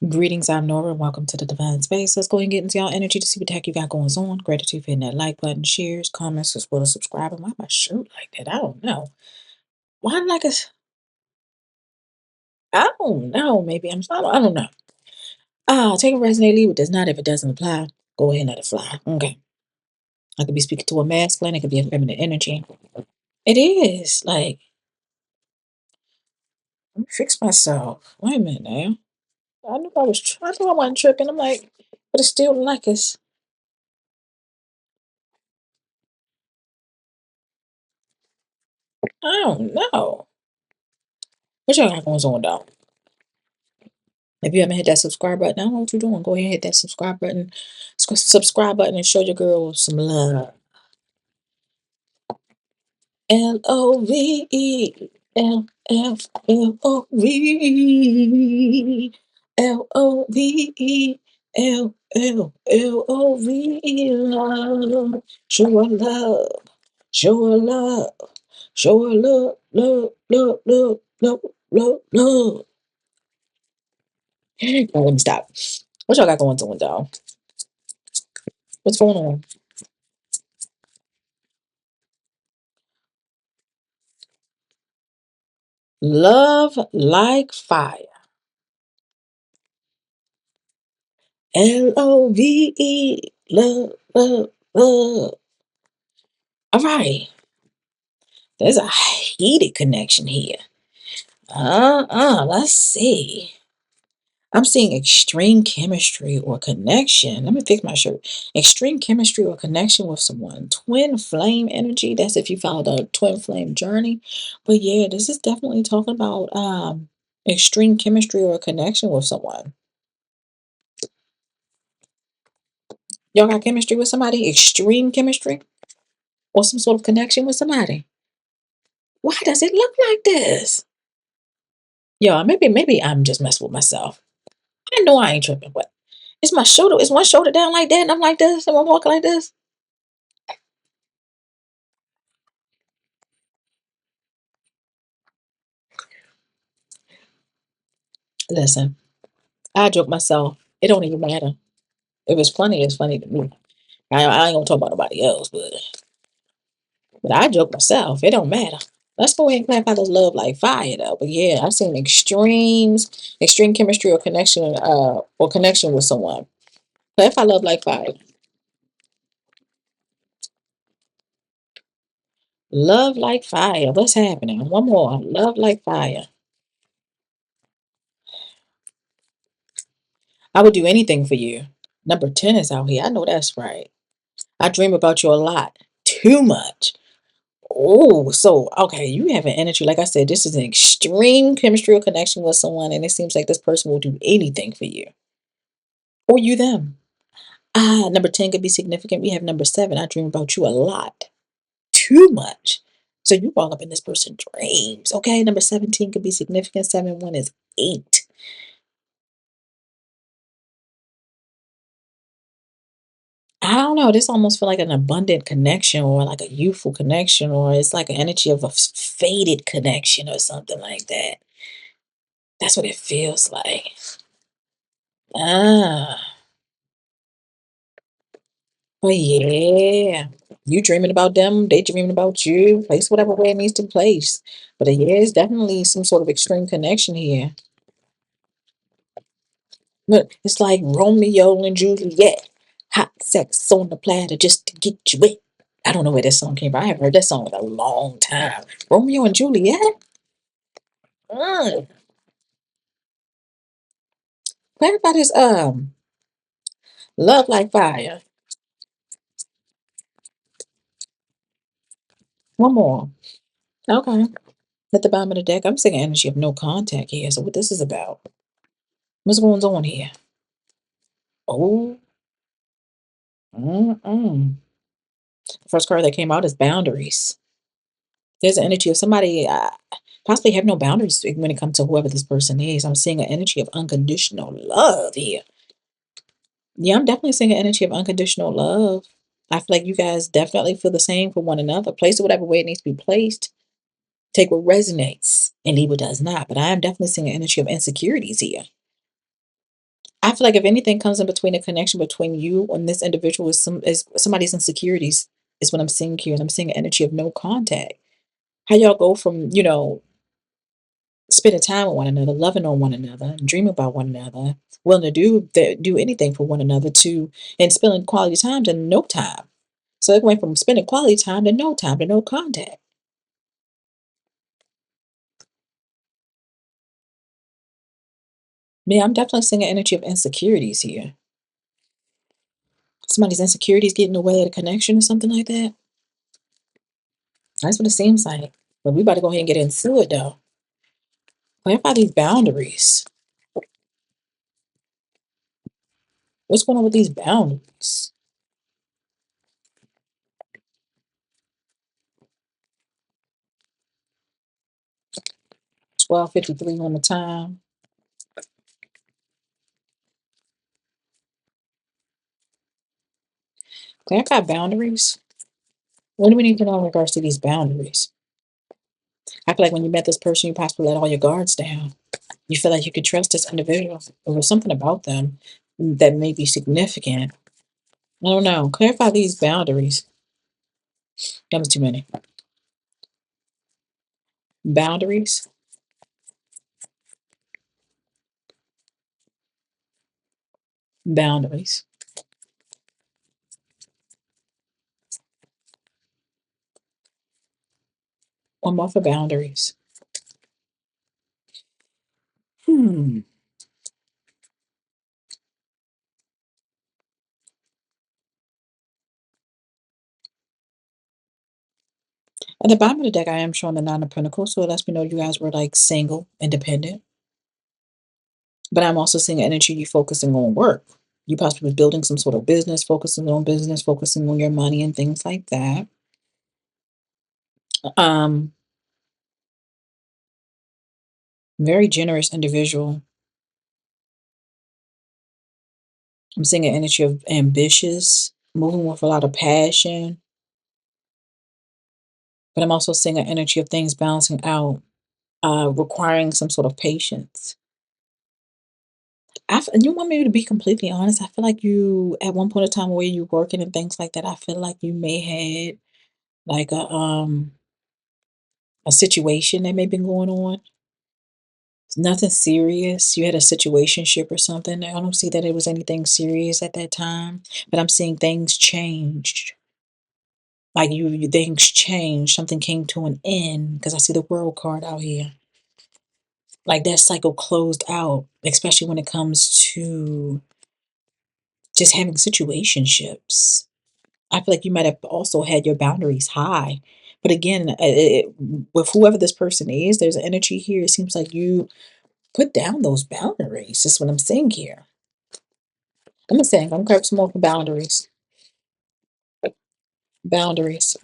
Greetings, I'm Nora. Welcome to the Divine Space. Let's go ahead and get into y'all energy to see what the heck you got going on. Gratitude for hitting that like button, shares, comments, as well as subscribing. Why my shirt like that? I don't know. Why like a? I don't know. Maybe I don't know. Take a resonate, leave it does not. If it doesn't apply, go ahead and let it fly. Okay. I could be speaking to a masculine. It could be a feminine energy. It is like let me fix myself. Wait a minute now. I knew I was. I knew I wasn't tripping. I'm like, but it's still like it's. I don't know. What y'all got going on though? If you haven't hit that subscribe button, I don't know what you're doing. Go ahead and hit that subscribe button and show your girl some love. Love. Love. Show her love. Show her love. Show her love. Love. Love. Love. Love. Love. Love. Now, let me stop. What y'all got going on, though? What's going on? Love like fire. Love. Love, love, love. All right. There's a heated connection here. Let's see. I'm seeing extreme chemistry or connection. Let me fix my shirt. Extreme chemistry or connection with someone. Twin flame energy. That's if you follow the twin flame journey. But yeah, this is definitely talking about extreme chemistry or connection with someone. Y'all got chemistry with somebody? Extreme chemistry? Or some sort of connection with somebody? Why does it look like this? Yo, maybe I'm just messing with myself. I know I ain't tripping, but is one shoulder down like that and I'm like this and I'm walking like this? Listen, I joke myself. It don't even matter. If it's funny to me. I ain't gonna talk about nobody else, but I joke myself. It don't matter. Let's go ahead and clarify this love like fire though. But yeah, I've seen extreme chemistry or connection with someone. Clarify love like fire. Love like fire. What's happening? One more. Love like fire. I would do anything for you. Number 10 is out here. I know that's right. I dream about you a lot. Too much. Oh, so okay, you have an energy. Like I said, this is an extreme chemistry connection with someone, and it seems like this person will do anything for you. Or you them. Number 10 could be significant. We have number 7. I dream about you a lot. Too much. So you all up in this person's dreams. Okay. Number 17 could be significant. 7 1 is 8. I don't know. This almost feel like an abundant connection or like a youthful connection, or it's like an energy of a faded connection or something like that. That's what it feels like. Ah, well, yeah. You dreaming about them, they dreaming about you. Place whatever way it needs to place. But yeah, it's definitely some sort of extreme connection here. Look, it's like Romeo and Juliet. Hot sex on the platter just to get you wet. I don't know where this song came from. I haven't heard that song in a long time. Romeo and Juliet? Mm. Everybody's love like fire. One more. Okay. At the bottom of the deck, I'm seeing energy of no contact here. So what this is about? What's going on here? Oh, mm-mm. The first card that came out is boundaries. There's an energy of somebody possibly have no boundaries when it comes to whoever this person is. I'm seeing an energy of unconditional love here. Yeah, I'm definitely seeing an energy of unconditional love. I feel like you guys definitely feel the same for one another. Place it whatever way it needs to be placed. Take what resonates and leave what does not. But I am definitely seeing an energy of insecurities here. I feel like if anything comes in between a connection between you and this individual is somebody's insecurities is what I'm seeing here, and I'm seeing an energy of no contact. How y'all go from, spending time with one another, loving on one another, dreaming about one another, willing to do anything for one another to and spending quality time to no time. So it went from spending quality time to no contact. Yeah, I'm definitely seeing an energy of insecurities here. Somebody's insecurities getting in the way of the connection or something like that. That's what it seems like. But we about to go ahead and get into it though. Clarify these boundaries. What's going on with these boundaries? 12:53 on the time. Clarify boundaries. What do we need to know in regards to these boundaries? I feel like when you met this person, you possibly let all your guards down. You feel like you could trust this individual. There was something about them that may be significant. I don't know. Clarify these boundaries. That was too many. Boundaries. Boundaries. One more for boundaries. Hmm. At the bottom of the deck, I am showing the Nine of Pentacles, so it lets me know you guys were like single, independent. But I'm also seeing energy you focusing on work. You possibly building some sort of business, focusing on your money and things like that. Um, Very generous individual. I'm seeing an energy of ambitious, moving with a lot of passion, but I'm also seeing an energy of things balancing out, requiring some sort of patience. And you want me to be completely honest? I feel like you, at one point in time where you working and things like that, I feel like you may had like a situation that may been going on. It's nothing serious. You had a situationship or something. I don't see that it was anything serious at that time, but I'm seeing things changed. Like things changed. Something came to an end because I see the world card out here. Like that cycle closed out, especially when it comes to just having situationships. I feel like you might have also had your boundaries high. But again, with whoever this person is, there's an energy here. It seems like you put down those boundaries. That's what I'm saying here. I'm saying I'm gonna grab some more for boundaries. Boundaries.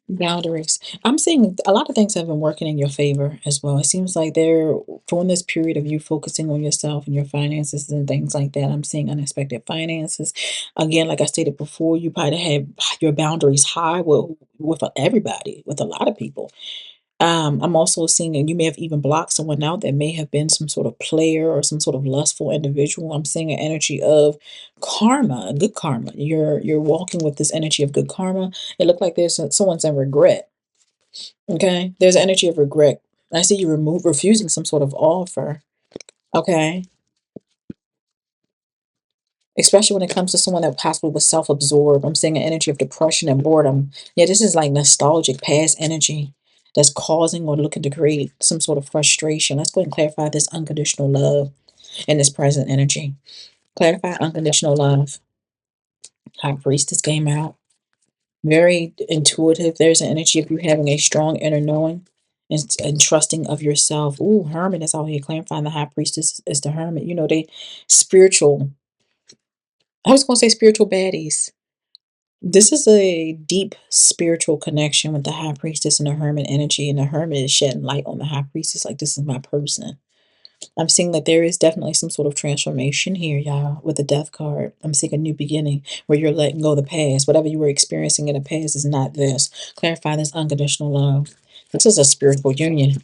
Boundaries. I'm seeing a lot of things have been working in your favor as well. It seems like they're during this period of you focusing on yourself and your finances and things like that. I'm seeing unexpected finances. Again, like I stated before, you probably have your boundaries high with everybody, with a lot of people. I'm also seeing, and you may have even blocked someone out that may have been some sort of player or some sort of lustful individual. I'm seeing an energy of karma, good karma. You're walking with this energy of good karma. It looked like someone's in regret. Okay, there's an energy of regret. I see you refusing some sort of offer. Okay, especially when it comes to someone that possibly was self-absorbed. I'm seeing an energy of depression and boredom. Yeah, this is like nostalgic past energy that's causing or looking to create some sort of frustration. Let's go ahead and clarify this unconditional love and this present energy. Clarify unconditional love. High Priestess came out. Very intuitive. There's an energy of you having a strong inner knowing and trusting of yourself. Ooh, Hermit is out here clarifying the High Priestess is the Hermit. You know, they spiritual. I was going to say spiritual baddies. This is a deep spiritual connection with the High Priestess and the Hermit energy, and the Hermit is shedding light on the High Priestess like this is my person. I'm seeing that there is definitely some sort of transformation here, y'all, with the Death card. I'm seeing a new beginning where you're letting go of the past. Whatever you were experiencing in the past is not this. Clarify this unconditional love. This is a spiritual union.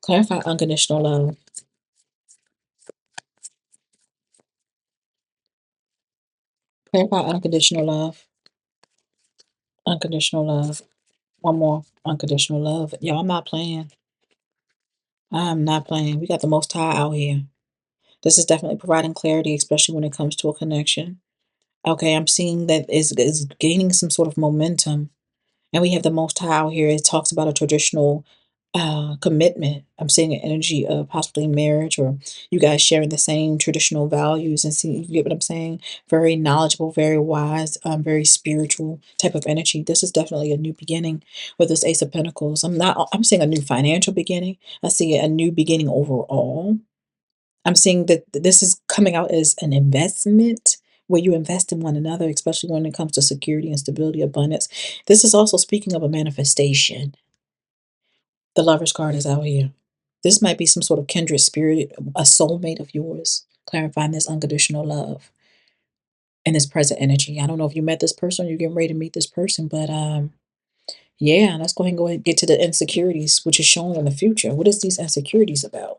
Clarify unconditional love. Clarify unconditional love. Unconditional love. One more. Unconditional love. Y'all, I'm not playing. I'm not playing. We got the most high out here. This is definitely providing clarity, especially when it comes to a connection. Okay, I'm seeing that is gaining some sort of momentum. And we have the Most High out here. It talks about a traditional commitment. I'm seeing an energy of possibly marriage or you guys sharing the same traditional values and see, you get what I'm saying? Very knowledgeable, very wise, very spiritual type of energy. This is definitely a new beginning with this Ace of Pentacles. I'm seeing a new financial beginning. I see a new beginning overall. I'm seeing that this is coming out as an investment where you invest in one another, especially when it comes to security and stability, abundance. This is also speaking of a manifestation. The Lover's card is out here. This might be some sort of kindred spirit, a soulmate of yours, clarifying this unconditional love and this present energy. I don't know if you met this person or you're getting ready to meet this person, but yeah, let's go ahead and get to the insecurities, which is showing in the future. What is these insecurities about?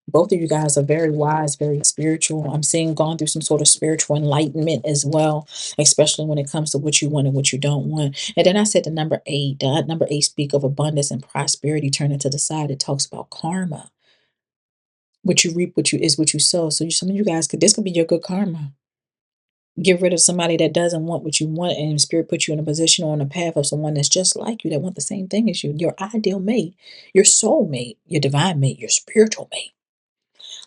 Both of you guys are very wise, very spiritual. I'm seeing gone through some sort of spiritual enlightenment as well, especially when it comes to what you want and what you don't want. And then I said the number eight. The number eight speak of abundance and prosperity. Turning to the side, it talks about karma. What you reap, what you sow. So some of you guys this could be your good karma. Get rid of somebody that doesn't want what you want, and spirit put you in a position or on a path of someone that's just like you, that want the same thing as you. Your ideal mate, your soul mate, your divine mate, your spiritual mate.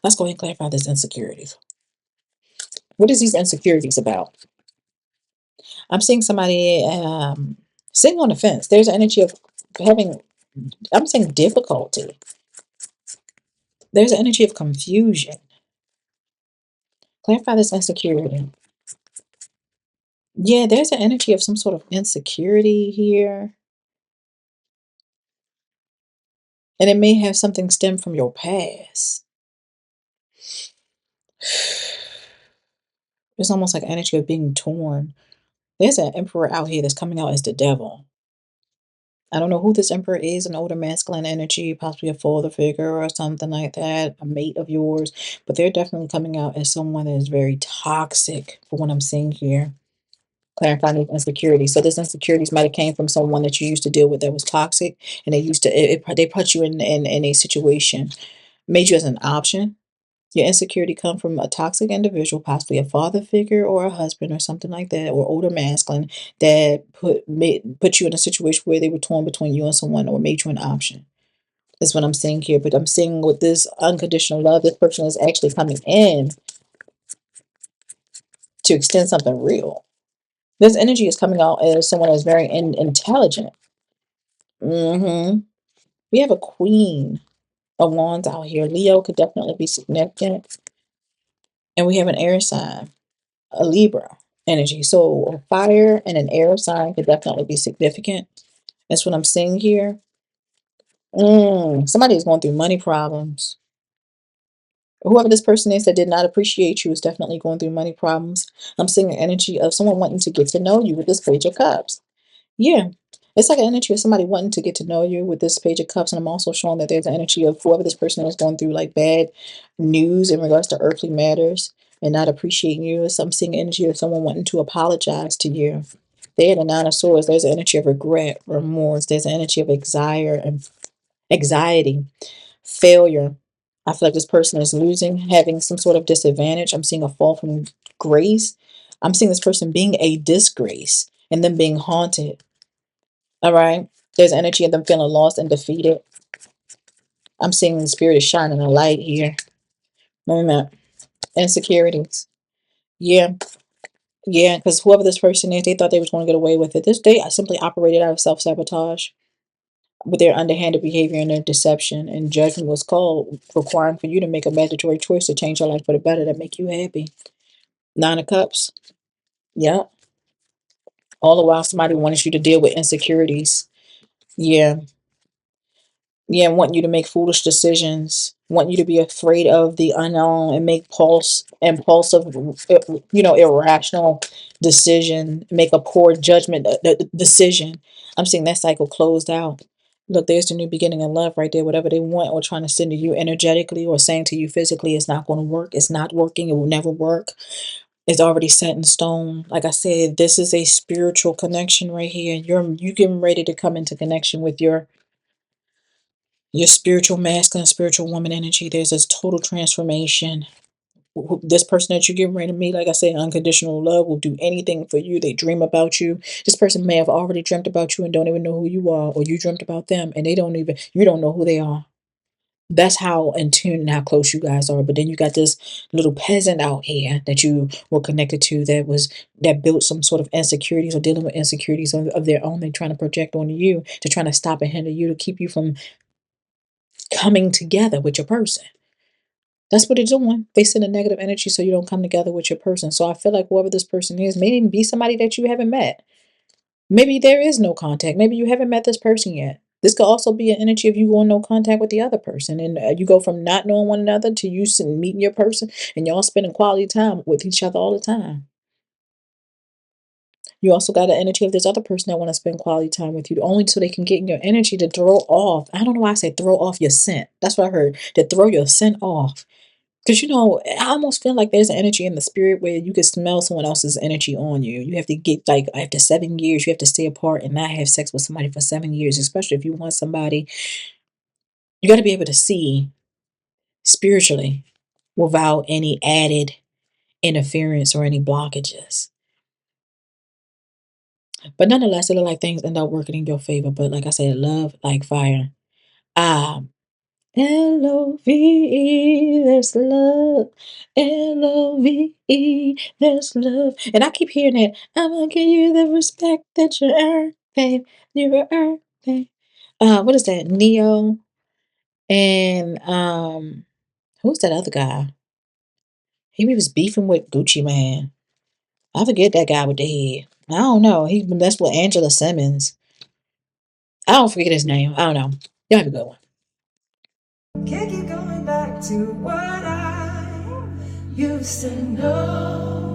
Let's go ahead and clarify this insecurities. What is these insecurities about? I'm seeing somebody sitting on the fence. There's an energy of having, I'm saying difficulty. There's an energy of confusion. Clarify this insecurity. Yeah, there's an energy of some sort of insecurity here. And it may have something stem from your past. It's almost like energy of being torn. There's an emperor out here that's coming out as the devil. I don't know who this emperor is, an older masculine energy, possibly a father figure or something like that, a mate of yours, but they're definitely coming out as someone that is very toxic for what I'm seeing here. Clarifying these insecurities. So this insecurities might have came from someone that you used to deal with that was toxic, and they put you in a situation, made you as an option. Your insecurity come from a toxic individual, possibly a father figure or a husband or something like that, or older masculine that put you in a situation where they were torn between you and someone or made you an option. Is what I'm saying here. But I'm seeing with this unconditional love, this person is actually coming in to extend something real. This energy is coming out as someone that's very intelligent. We have a queen of wands out here. Leo could definitely be significant. And we have an air sign, a Libra energy. So a fire and an air sign could definitely be significant. That's what I'm seeing here. Somebody is going through money problems. Whoever this person is that did not appreciate you is definitely going through money problems. I'm seeing an energy of someone wanting to get to know you with this Page of Cups. Yeah. It's like an energy of somebody wanting to get to know you with this Page of Cups. And I'm also showing that there's an energy of whoever this person is going through like bad news in regards to earthly matters and not appreciating you. So I'm seeing energy of someone wanting to apologize to you. They had a Nine of Swords. There's an energy of regret, remorse. There's an energy of anxiety, failure. I feel like this person is losing, having some sort of disadvantage. I'm seeing a fall from grace. I'm seeing this person being a disgrace and them being haunted. All right. There's energy of them feeling lost and defeated. I'm seeing the spirit is shining a light here. Wait a minute. Insecurities. Yeah. Yeah. Because whoever this person is, they thought they was going to get away with it. This day, I simply operated out of self-sabotage with their underhanded behavior and their deception. And judgment was called, requiring for you to make a mandatory choice to change your life for the better, that make you happy. Nine of Cups. Yeah. All the while, somebody wanted you to deal with insecurities. Yeah. Yeah, want you to make foolish decisions, want you to be afraid of the unknown and make impulsive, irrational decision, make a poor judgment decision. I'm seeing that cycle closed out. Look, there's the new beginning of love right there. Whatever they want or trying to send to you energetically or saying to you physically, it's not going to work. It's not working. It will never work. It's already set in stone. Like I said, this is a spiritual connection right here. You getting ready to come into connection with your spiritual masculine, spiritual woman energy. There's this total transformation. This person that you're getting ready to meet, like I said, unconditional love will do anything for you. They dream about you. This person may have already dreamt about you and don't even know who you are, or you dreamt about them and you don't know who they are. That's how in tune and how close you guys are. But then you got this little peasant out here that you were connected to that built some sort of insecurities or dealing with insecurities of their own. They're trying to project onto you to trying to stop and hinder you to keep you from coming together with your person. That's what they're doing. They send a negative energy so you don't come together with your person. So I feel like whoever this person is may even be somebody that you haven't met. Maybe there is no contact. Maybe you haven't met this person yet. This could also be an energy of you going no contact with the other person. And you go from not knowing one another to you meeting your person and y'all spending quality time with each other all the time. You also got the energy of this other person that want to spend quality time with you, only so they can get in your energy to throw off. I don't know why I say throw off your scent. That's what I heard. To throw your scent off. Because I almost feel like there's an energy in the spirit where you can smell someone else's energy on you. You have to get like after 7 years, you have to stay apart and not have sex with somebody for 7 years, especially if you want somebody. You got to be able to see spiritually without any added interference or any blockages. But nonetheless, it look like things end up working in your favor. But like I said, love like fire. Ah, Love, there's love. Love, there's love. And I keep hearing that. I'm gonna give you the respect that you earn, babe. You earn, babe. What is that? Neo and who's that other guy? He was beefing with Gucci Man. I forget that guy with the head. I don't know. He messed with Angela Simmons. I don't forget his name. I don't know. You have a good one. Can't keep going back to what I used to know.